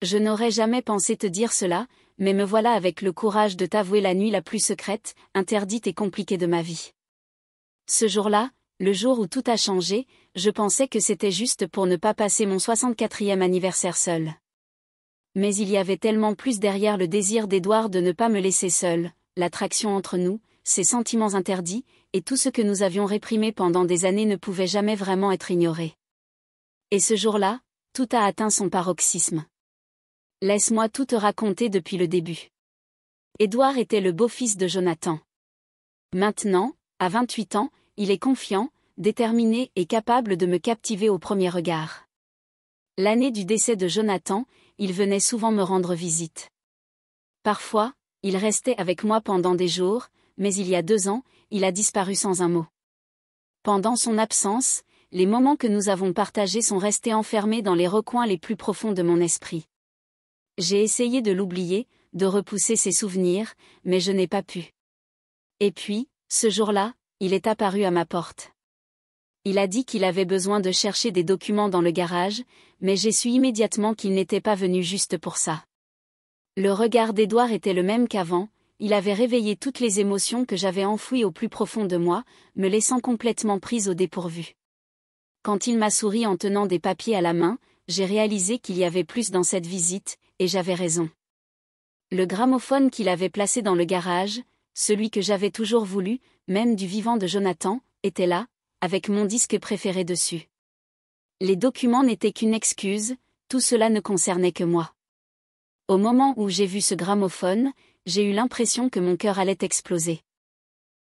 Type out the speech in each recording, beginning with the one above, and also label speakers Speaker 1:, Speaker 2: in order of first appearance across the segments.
Speaker 1: Je n'aurais jamais pensé te dire cela, mais me voilà avec le courage de t'avouer la nuit la plus secrète, interdite et compliquée de ma vie. Ce jour-là, le jour où tout a changé, je pensais que c'était juste pour ne pas passer mon 64e anniversaire seul. Mais il y avait tellement plus derrière le désir d'Édouard de ne pas me laisser seule, l'attraction entre nous, ses sentiments interdits, et tout ce que nous avions réprimé pendant des années ne pouvait jamais vraiment être ignoré. Et ce jour-là, tout a atteint son paroxysme. Laisse-moi tout te raconter depuis le début. Édouard était le beau-fils de Jonathan. Maintenant, à 28 ans, il est confiant, déterminé et capable de me captiver au premier regard. L'année du décès de Jonathan, il venait souvent me rendre visite. Parfois, il restait avec moi pendant des jours, mais il y a 2 ans, il a disparu sans un mot. Pendant son absence, les moments que nous avons partagés sont restés enfermés dans les recoins les plus profonds de mon esprit. J'ai essayé de l'oublier, de repousser ses souvenirs, mais je n'ai pas pu. Et puis, ce jour-là, il est apparu à ma porte. Il a dit qu'il avait besoin de chercher des documents dans le garage, mais j'ai su immédiatement qu'il n'était pas venu juste pour ça. Le regard d'Édouard était le même qu'avant, il avait réveillé toutes les émotions que j'avais enfouies au plus profond de moi, me laissant complètement prise au dépourvu. Quand il m'a souri en tenant des papiers à la main, j'ai réalisé qu'il y avait plus dans cette visite, et j'avais raison. Le gramophone qu'il avait placé dans le garage, celui que j'avais toujours voulu, même du vivant de Jonathan, était là, avec mon disque préféré dessus. Les documents n'étaient qu'une excuse, tout cela ne concernait que moi. Au moment où j'ai vu ce gramophone, j'ai eu l'impression que mon cœur allait exploser.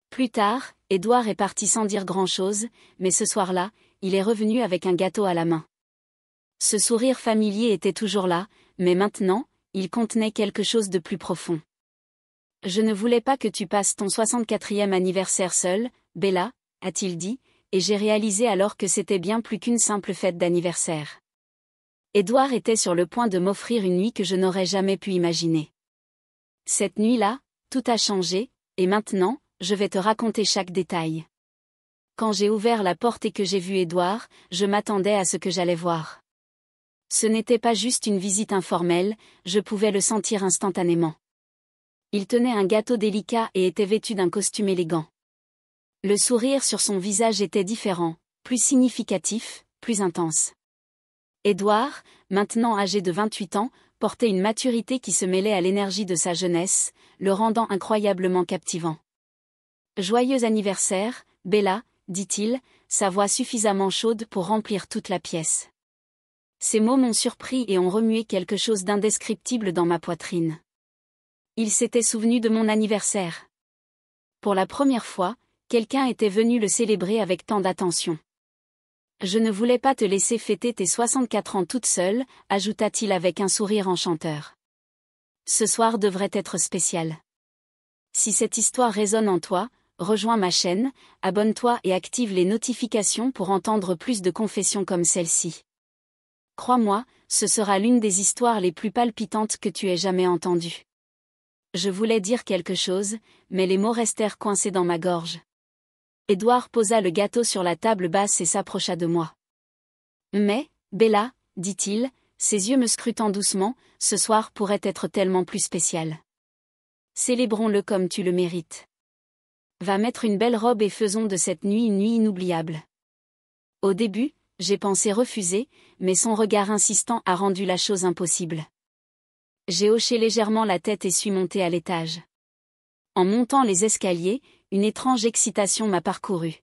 Speaker 1: Plus tard, Édouard est parti sans dire grand-chose, mais ce soir-là, il est revenu avec un gâteau à la main. Ce sourire familier était toujours là, mais maintenant, il contenait quelque chose de plus profond. « Je ne voulais pas que tu passes ton 64e anniversaire seule, Bella, a-t-il dit, et j'ai réalisé alors que c'était bien plus qu'une simple fête d'anniversaire. Édouard était sur le point de m'offrir une nuit que je n'aurais jamais pu imaginer. Cette nuit-là, tout a changé, et maintenant, je vais te raconter chaque détail. Quand j'ai ouvert la porte et que j'ai vu Édouard, je m'attendais à ce que j'allais voir. Ce n'était pas juste une visite informelle, je pouvais le sentir instantanément. Il tenait un gâteau délicat et était vêtu d'un costume élégant. Le sourire sur son visage était différent, plus significatif, plus intense. Édouard, maintenant âgé de 28 ans, portait une maturité qui se mêlait à l'énergie de sa jeunesse, le rendant incroyablement captivant. « Joyeux anniversaire, Bella », dit-il, sa voix suffisamment chaude pour remplir toute la pièce. Ces mots m'ont surpris et ont remué quelque chose d'indescriptible dans ma poitrine. Il s'était souvenu de mon anniversaire. Pour la première fois, quelqu'un était venu le célébrer avec tant d'attention. « Je ne voulais pas te laisser fêter tes 64 ans toute seule, ajouta-t-il avec un sourire enchanteur. Ce soir devrait être spécial. Si cette histoire résonne en toi, rejoins ma chaîne, abonne-toi et active les notifications pour entendre plus de confessions comme celle-ci. Crois-moi, ce sera l'une des histoires les plus palpitantes que tu aies jamais entendues. Je voulais dire quelque chose, mais les mots restèrent coincés dans ma gorge. Édouard posa le gâteau sur la table basse et s'approcha de moi. « Mais, Bella, dit-il, ses yeux me scrutant doucement, ce soir pourrait être tellement plus spécial. Célébrons-le comme tu le mérites. Va mettre une belle robe et faisons de cette nuit une nuit inoubliable. » Au début, j'ai pensé refuser, mais son regard insistant a rendu la chose impossible. J'ai hoché légèrement la tête et suis montée à l'étage. En montant les escaliers, une étrange excitation m'a parcouru.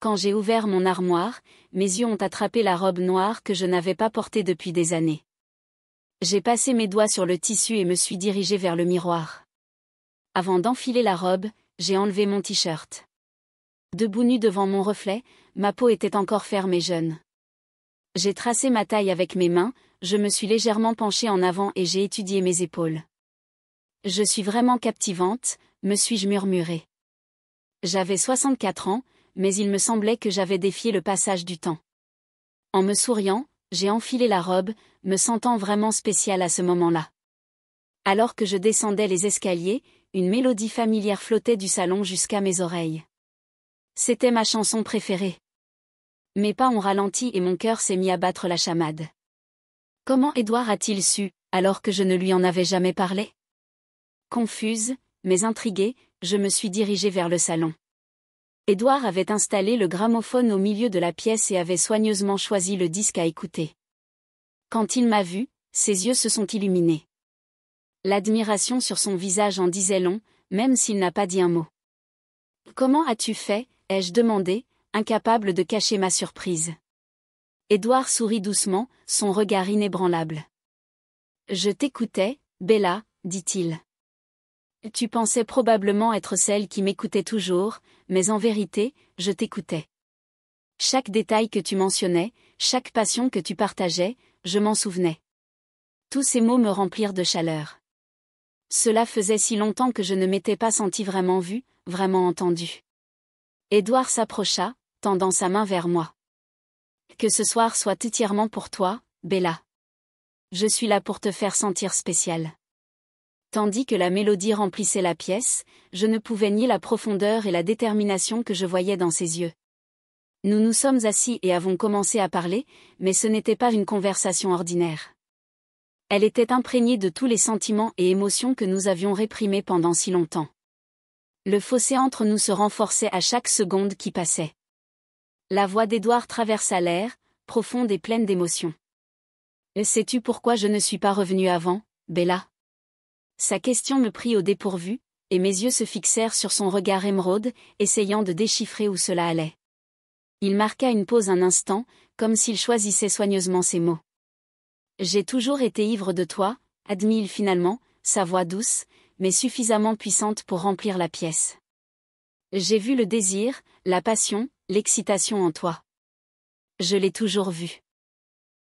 Speaker 1: Quand j'ai ouvert mon armoire, mes yeux ont attrapé la robe noire que je n'avais pas portée depuis des années. J'ai passé mes doigts sur le tissu et me suis dirigée vers le miroir. Avant d'enfiler la robe, j'ai enlevé mon t-shirt. Debout nu devant mon reflet, ma peau était encore ferme et jeune. J'ai tracé ma taille avec mes mains, je me suis légèrement penchée en avant et j'ai étudié mes épaules. Je suis vraiment captivante, me suis-je murmuré. J'avais 64 ans, mais il me semblait que j'avais défié le passage du temps. En me souriant, j'ai enfilé la robe, me sentant vraiment spéciale à ce moment-là. Alors que je descendais les escaliers, une mélodie familière flottait du salon jusqu'à mes oreilles. C'était ma chanson préférée. Mes pas ont ralenti et mon cœur s'est mis à battre la chamade. Comment Édouard a-t-il su, alors que je ne lui en avais jamais parlé? Confuse, mais intriguée, je me suis dirigée vers le salon. Édouard avait installé le gramophone au milieu de la pièce et avait soigneusement choisi le disque à écouter. Quand il m'a vue, ses yeux se sont illuminés. L'admiration sur son visage en disait long, même s'il n'a pas dit un mot. « Comment as-tu fait ?» ai-je demandé, incapable de cacher ma surprise. Édouard sourit doucement, son regard inébranlable. « Je t'écoutais, Bella, dit-il. Tu pensais probablement être celle qui m'écoutait toujours, mais en vérité, je t'écoutais. Chaque détail que tu mentionnais, chaque passion que tu partageais, je m'en souvenais. » Tous ces mots me remplirent de chaleur. Cela faisait si longtemps que je ne m'étais pas senti vraiment vue, vraiment entendue. Édouard s'approcha, tendant sa main vers moi. « Que ce soir soit entièrement pour toi, Bella. Je suis là pour te faire sentir spéciale. » Tandis que la mélodie remplissait la pièce, je ne pouvais nier la profondeur et la détermination que je voyais dans ses yeux. Nous nous sommes assis et avons commencé à parler, mais ce n'était pas une conversation ordinaire. Elle était imprégnée de tous les sentiments et émotions que nous avions réprimés pendant si longtemps. Le fossé entre nous se renforçait à chaque seconde qui passait. La voix d'Édouard traversa l'air, profonde et pleine d'émotion. « Sais-tu pourquoi je ne suis pas revenue avant, Bella ?» Sa question me prit au dépourvu, et mes yeux se fixèrent sur son regard émeraude, essayant de déchiffrer où cela allait. Il marqua une pause un instant, comme s'il choisissait soigneusement ses mots. « J'ai toujours été ivre de toi, » admit-il finalement, sa voix douce, mais suffisamment puissante pour remplir la pièce. « J'ai vu le désir, la passion, l'excitation en toi. Je l'ai toujours vu.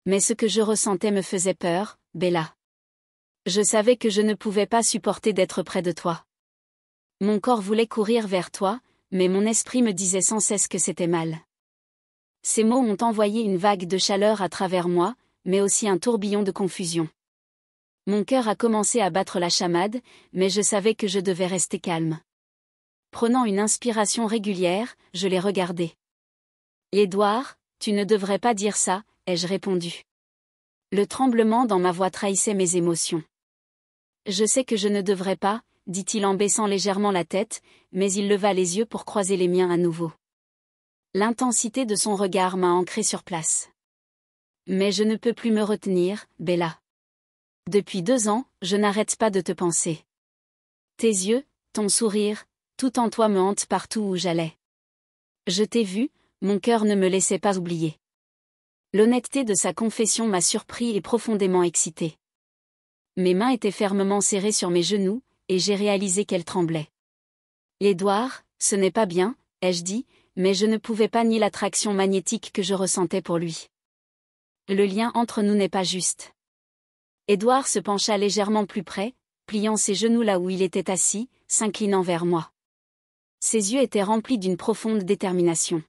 Speaker 1: Mais ce que je ressentais me faisait peur, Bella. Je savais que je ne pouvais pas supporter d'être près de toi. Mon corps voulait courir vers toi, mais mon esprit me disait sans cesse que c'était mal. » Ces mots ont envoyé une vague de chaleur à travers moi, mais aussi un tourbillon de confusion. Mon cœur a commencé à battre la chamade, mais je savais que je devais rester calme. Prenant une inspiration régulière, je l'ai regardé. « Édouard, tu ne devrais pas dire ça, » ai-je répondu. Le tremblement dans ma voix trahissait mes émotions. « Je sais que je ne devrais pas, » dit-il en baissant légèrement la tête, mais il leva les yeux pour croiser les miens à nouveau. L'intensité de son regard m'a ancré sur place. « Mais je ne peux plus me retenir, Bella. Depuis 2 ans, je n'arrête pas de te penser. Tes yeux, ton sourire, tout en toi me hante partout où j'allais. Je t'ai vu, mon cœur ne me laissait pas oublier. » L'honnêteté de sa confession m'a surpris et profondément excité. Mes mains étaient fermement serrées sur mes genoux, et j'ai réalisé qu'elles tremblaient. « Édouard, ce n'est pas bien, » ai-je dit, mais je ne pouvais pas nier l'attraction magnétique que je ressentais pour lui. Le lien entre nous n'est pas juste. Édouard se pencha légèrement plus près, pliant ses genoux là où il était assis, s'inclinant vers moi. Ses yeux étaient remplis d'une profonde détermination.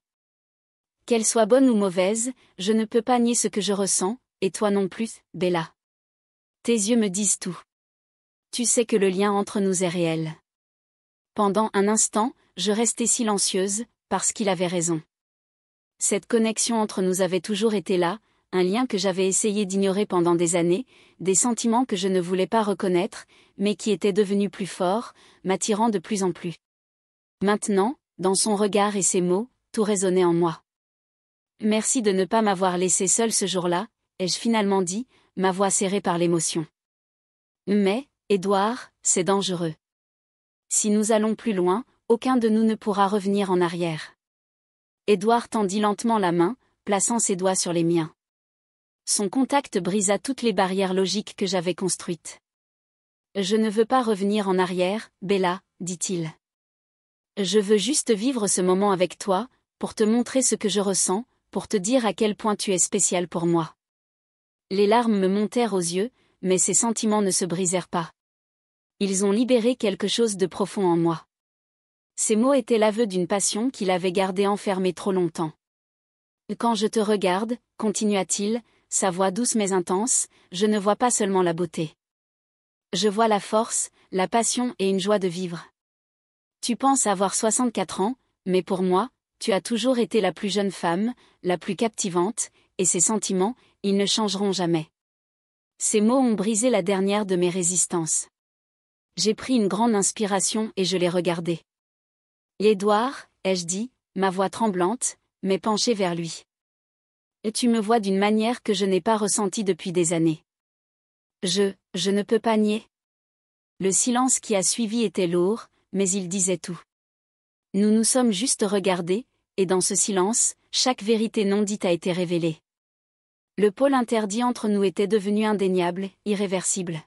Speaker 1: « Qu'elle soit bonne ou mauvaise, je ne peux pas nier ce que je ressens, et toi non plus, Bella. Tes yeux me disent tout. Tu sais que le lien entre nous est réel. » Pendant un instant, je restais silencieuse, parce qu'il avait raison. Cette connexion entre nous avait toujours été là, un lien que j'avais essayé d'ignorer pendant des années, des sentiments que je ne voulais pas reconnaître, mais qui étaient devenus plus forts, m'attirant de plus en plus. Maintenant, dans son regard et ses mots, tout résonnait en moi. « Merci de ne pas m'avoir laissé seule ce jour-là, » ai-je finalement dit, ma voix serrée par l'émotion. « Mais, Édouard, c'est dangereux. Si nous allons plus loin, aucun de nous ne pourra revenir en arrière. » Édouard tendit lentement la main, plaçant ses doigts sur les miens. Son contact brisa toutes les barrières logiques que j'avais construites. « Je ne veux pas revenir en arrière, Bella, » dit-il. « Je veux juste vivre ce moment avec toi, pour te montrer ce que je ressens, pour te dire à quel point tu es spécial pour moi. » Les larmes me montèrent aux yeux, mais ces sentiments ne se brisèrent pas. Ils ont libéré quelque chose de profond en moi. Ces mots étaient l'aveu d'une passion qu'il avait gardée enfermée trop longtemps. « Quand je te regarde, » continua-t-il, sa voix douce mais intense, « je ne vois pas seulement la beauté. Je vois la force, la passion et une joie de vivre. Tu penses avoir 64 ans, mais pour moi, tu as toujours été la plus jeune femme, la plus captivante, et ces sentiments, ils ne changeront jamais. Ces mots ont brisé la dernière de mes résistances. J'ai pris une grande inspiration et je l'ai regardé. Édouard, ai-je dit, ma voix tremblante, mais penchée vers lui. Et tu me vois d'une manière que je n'ai pas ressentie depuis des années. Je ne peux pas nier. Le silence qui a suivi était lourd, mais il disait tout. Nous nous sommes juste regardés, et dans ce silence, chaque vérité non dite a été révélée. Le pôle interdit entre nous était devenu indéniable, irréversible.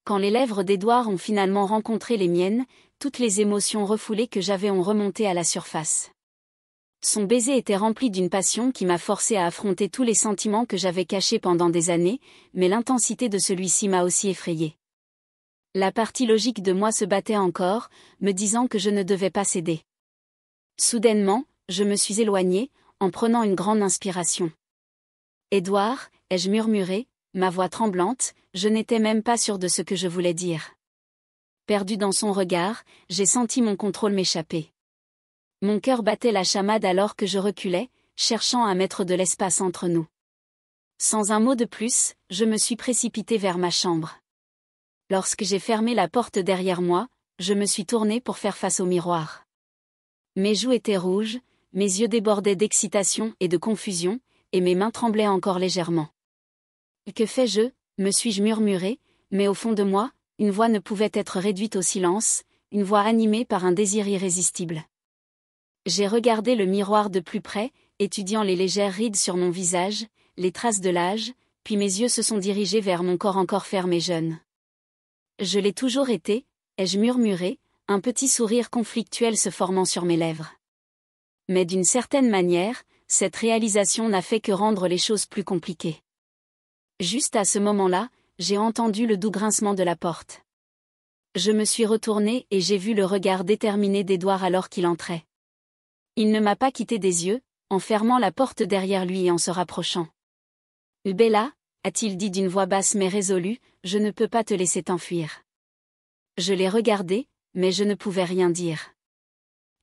Speaker 1: Quand les lèvres d'Édouard ont finalement rencontré les miennes, toutes les émotions refoulées que j'avais ont remonté à la surface. Son baiser était rempli d'une passion qui m'a forcé à affronter tous les sentiments que j'avais cachés pendant des années, mais l'intensité de celui-ci m'a aussi effrayée. La partie logique de moi se battait encore, me disant que je ne devais pas céder. Soudainement, je me suis éloignée, en prenant une grande inspiration. Édouard, ai-je murmuré, ma voix tremblante, je n'étais même pas sûre de ce que je voulais dire. Perdu dans son regard, j'ai senti mon contrôle m'échapper. Mon cœur battait la chamade alors que je reculais, cherchant à mettre de l'espace entre nous. Sans un mot de plus, je me suis précipitée vers ma chambre. Lorsque j'ai fermé la porte derrière moi, je me suis tournée pour faire face au miroir. Mes joues étaient rouges, mes yeux débordaient d'excitation et de confusion, et mes mains tremblaient encore légèrement. Que fais-je, me suis-je murmuré, mais au fond de moi, une voix ne pouvait être réduite au silence, une voix animée par un désir irrésistible. J'ai regardé le miroir de plus près, étudiant les légères rides sur mon visage, les traces de l'âge, puis mes yeux se sont dirigés vers mon corps encore ferme et jeune. Je l'ai toujours été, ai-je murmuré, un petit sourire conflictuel se formant sur mes lèvres. Mais d'une certaine manière, cette réalisation n'a fait que rendre les choses plus compliquées. Juste à ce moment-là, j'ai entendu le doux grincement de la porte. Je me suis retournée et j'ai vu le regard déterminé d'Édouard alors qu'il entrait. Il ne m'a pas quitté des yeux, en fermant la porte derrière lui et en se rapprochant. « Bella » a-t-il dit d'une voix basse mais résolue, « je ne peux pas te laisser t'enfuir. » Je l'ai regardé, mais je ne pouvais rien dire.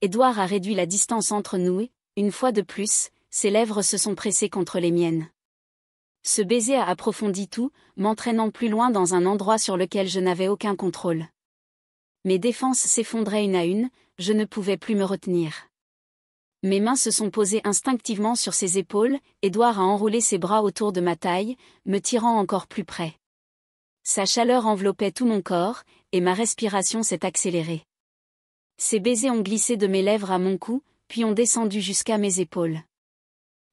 Speaker 1: Édouard a réduit la distance entre nous et, une fois de plus, ses lèvres se sont pressées contre les miennes. Ce baiser a approfondi tout, m'entraînant plus loin dans un endroit sur lequel je n'avais aucun contrôle. Mes défenses s'effondraient une à une, je ne pouvais plus me retenir. Mes mains se sont posées instinctivement sur ses épaules, Édouard a enroulé ses bras autour de ma taille, me tirant encore plus près. Sa chaleur enveloppait tout mon corps, et ma respiration s'est accélérée. Ses baisers ont glissé de mes lèvres à mon cou, puis ont descendu jusqu'à mes épaules.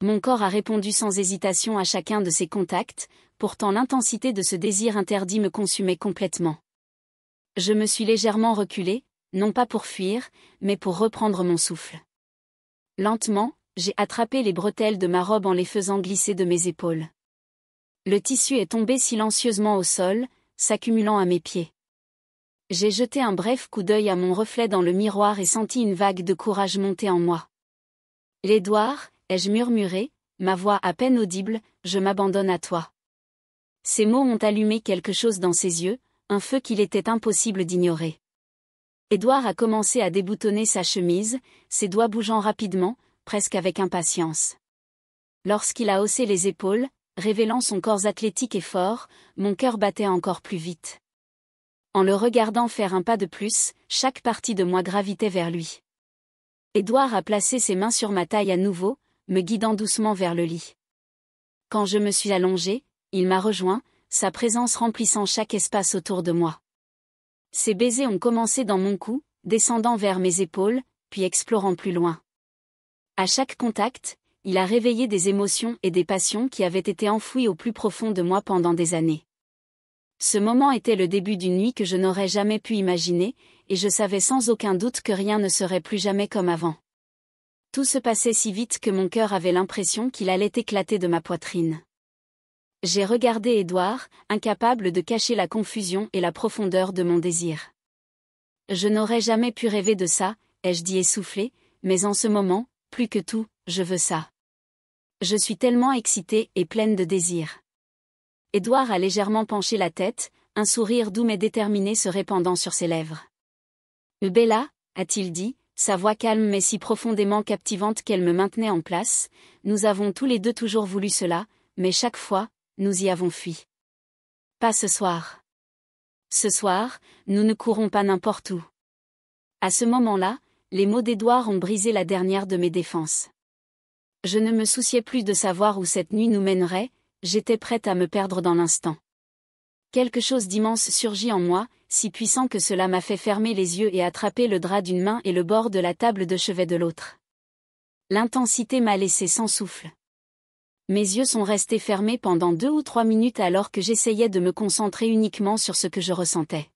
Speaker 1: Mon corps a répondu sans hésitation à chacun de ces contacts, pourtant l'intensité de ce désir interdit me consumait complètement. Je me suis légèrement reculée, non pas pour fuir, mais pour reprendre mon souffle. Lentement, j'ai attrapé les bretelles de ma robe en les faisant glisser de mes épaules. Le tissu est tombé silencieusement au sol, s'accumulant à mes pieds. J'ai jeté un bref coup d'œil à mon reflet dans le miroir et senti une vague de courage monter en moi. « Édouard » ai-je murmuré, ma voix à peine audible, « je m'abandonne à toi. » Ces mots ont allumé quelque chose dans ses yeux, un feu qu'il était impossible d'ignorer. Édouard a commencé à déboutonner sa chemise, ses doigts bougeant rapidement, presque avec impatience. Lorsqu'il a haussé les épaules, révélant son corps athlétique et fort, mon cœur battait encore plus vite. En le regardant faire un pas de plus, chaque partie de moi gravitait vers lui. Édouard a placé ses mains sur ma taille à nouveau, me guidant doucement vers le lit. Quand je me suis allongée, il m'a rejoint, sa présence remplissant chaque espace autour de moi. Ses baisers ont commencé dans mon cou, descendant vers mes épaules, puis explorant plus loin. À chaque contact, il a réveillé des émotions et des passions qui avaient été enfouies au plus profond de moi pendant des années. Ce moment était le début d'une nuit que je n'aurais jamais pu imaginer, et je savais sans aucun doute que rien ne serait plus jamais comme avant. Tout se passait si vite que mon cœur avait l'impression qu'il allait éclater de ma poitrine. J'ai regardé Édouard, incapable de cacher la confusion et la profondeur de mon désir. Je n'aurais jamais pu rêver de ça, ai-je dit essoufflé, mais en ce moment, plus que tout, je veux ça. Je suis tellement excitée et pleine de désir. Édouard a légèrement penché la tête, un sourire doux mais déterminé se répandant sur ses lèvres. « Bella » a-t-il dit, sa voix calme mais si profondément captivante qu'elle me maintenait en place, « nous avons tous les deux toujours voulu cela, mais chaque fois, nous y avons fui. Pas ce soir. Ce soir, nous ne courons pas n'importe où. À ce moment-là, les mots d'Édouard ont brisé la dernière de mes défenses. Je ne me souciais plus de savoir où cette nuit nous mènerait, j'étais prête à me perdre dans l'instant. Quelque chose d'immense surgit en moi, si puissant que cela m'a fait fermer les yeux et attraper le drap d'une main et le bord de la table de chevet de l'autre. L'intensité m'a laissé sans souffle. Mes yeux sont restés fermés pendant 2 ou 3 minutes alors que j'essayais de me concentrer uniquement sur ce que je ressentais.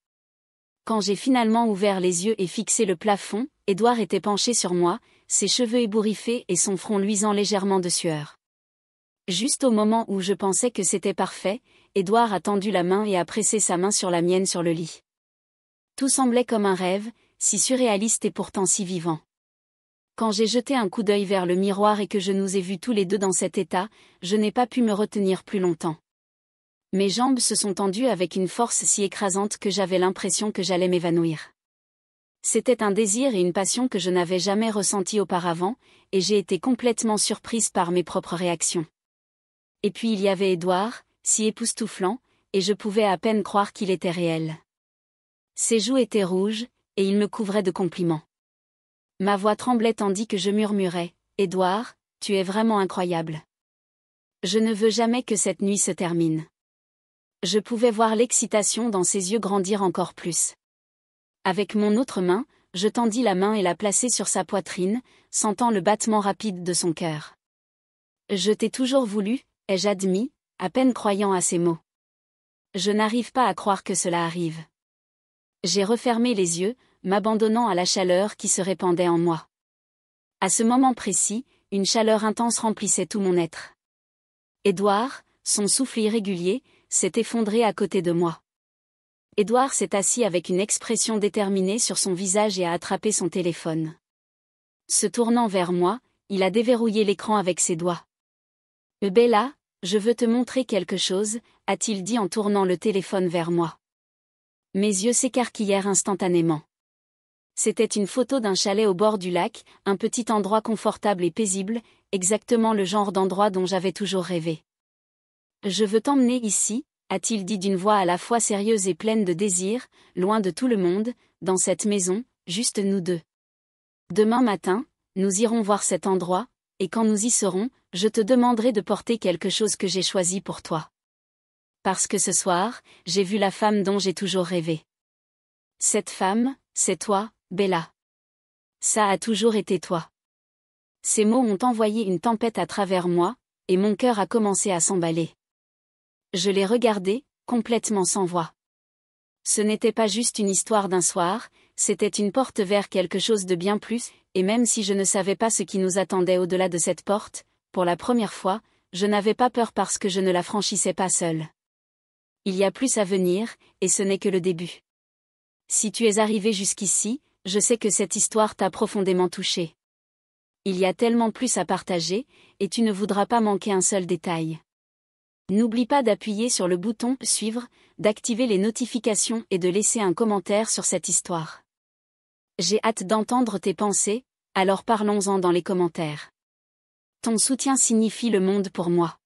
Speaker 1: Quand j'ai finalement ouvert les yeux et fixé le plafond, Édouard était penché sur moi, ses cheveux ébouriffés et son front luisant légèrement de sueur. Juste au moment où je pensais que c'était parfait, Édouard a tendu la main et a pressé sa main sur la mienne sur le lit. Tout semblait comme un rêve, si surréaliste et pourtant si vivant. Quand j'ai jeté un coup d'œil vers le miroir et que je nous ai vus tous les deux dans cet état, je n'ai pas pu me retenir plus longtemps. Mes jambes se sont tendues avec une force si écrasante que j'avais l'impression que j'allais m'évanouir. C'était un désir et une passion que je n'avais jamais ressentis auparavant, et j'ai été complètement surprise par mes propres réactions. Et puis il y avait Édouard, si époustouflant, et je pouvais à peine croire qu'il était réel. Ses joues étaient rouges, et il me couvrait de compliments. Ma voix tremblait tandis que je murmurais, « Édouard, tu es vraiment incroyable. Je ne veux jamais que cette nuit se termine. » Je pouvais voir l'excitation dans ses yeux grandir encore plus. Avec mon autre main, je tendis la main et la plaçai sur sa poitrine, sentant le battement rapide de son cœur. « Je t'ai toujours voulu », ai-je admis, à peine croyant à ces mots. Je n'arrive pas à croire que cela arrive. J'ai refermé les yeux, m'abandonnant à la chaleur qui se répandait en moi. À ce moment précis, une chaleur intense remplissait tout mon être. Édouard, son souffle irrégulier, s'est effondré à côté de moi. Édouard s'est assis avec une expression déterminée sur son visage et a attrapé son téléphone. Se tournant vers moi, il a déverrouillé l'écran avec ses doigts. « Bella, je veux te montrer quelque chose », a-t-il dit en tournant le téléphone vers moi. Mes yeux s'écarquillèrent instantanément. C'était une photo d'un chalet au bord du lac, un petit endroit confortable et paisible, exactement le genre d'endroit dont j'avais toujours rêvé. « Je veux t'emmener ici », a-t-il dit d'une voix à la fois sérieuse et pleine de désir, loin de tout le monde, dans cette maison, juste nous deux. Demain matin, nous irons voir cet endroit, et quand nous y serons, je te demanderai de porter quelque chose que j'ai choisi pour toi. Parce que ce soir, j'ai vu la femme dont j'ai toujours rêvé. Cette femme, c'est toi, Bella. Ça a toujours été toi. Ces mots ont envoyé une tempête à travers moi, et mon cœur a commencé à s'emballer. Je l'ai regardé, complètement sans voix. Ce n'était pas juste une histoire d'un soir, c'était une porte vers quelque chose de bien plus, et même si je ne savais pas ce qui nous attendait au-delà de cette porte, pour la première fois, je n'avais pas peur parce que je ne la franchissais pas seule. Il y a plus à venir, et ce n'est que le début. Si tu es arrivé jusqu'ici, je sais que cette histoire t'a profondément touché. Il y a tellement plus à partager, et tu ne voudras pas manquer un seul détail. N'oublie pas d'appuyer sur le bouton « Suivre », d'activer les notifications et de laisser un commentaire sur cette histoire. J'ai hâte d'entendre tes pensées, alors parlons-en dans les commentaires. Ton soutien signifie le monde pour moi.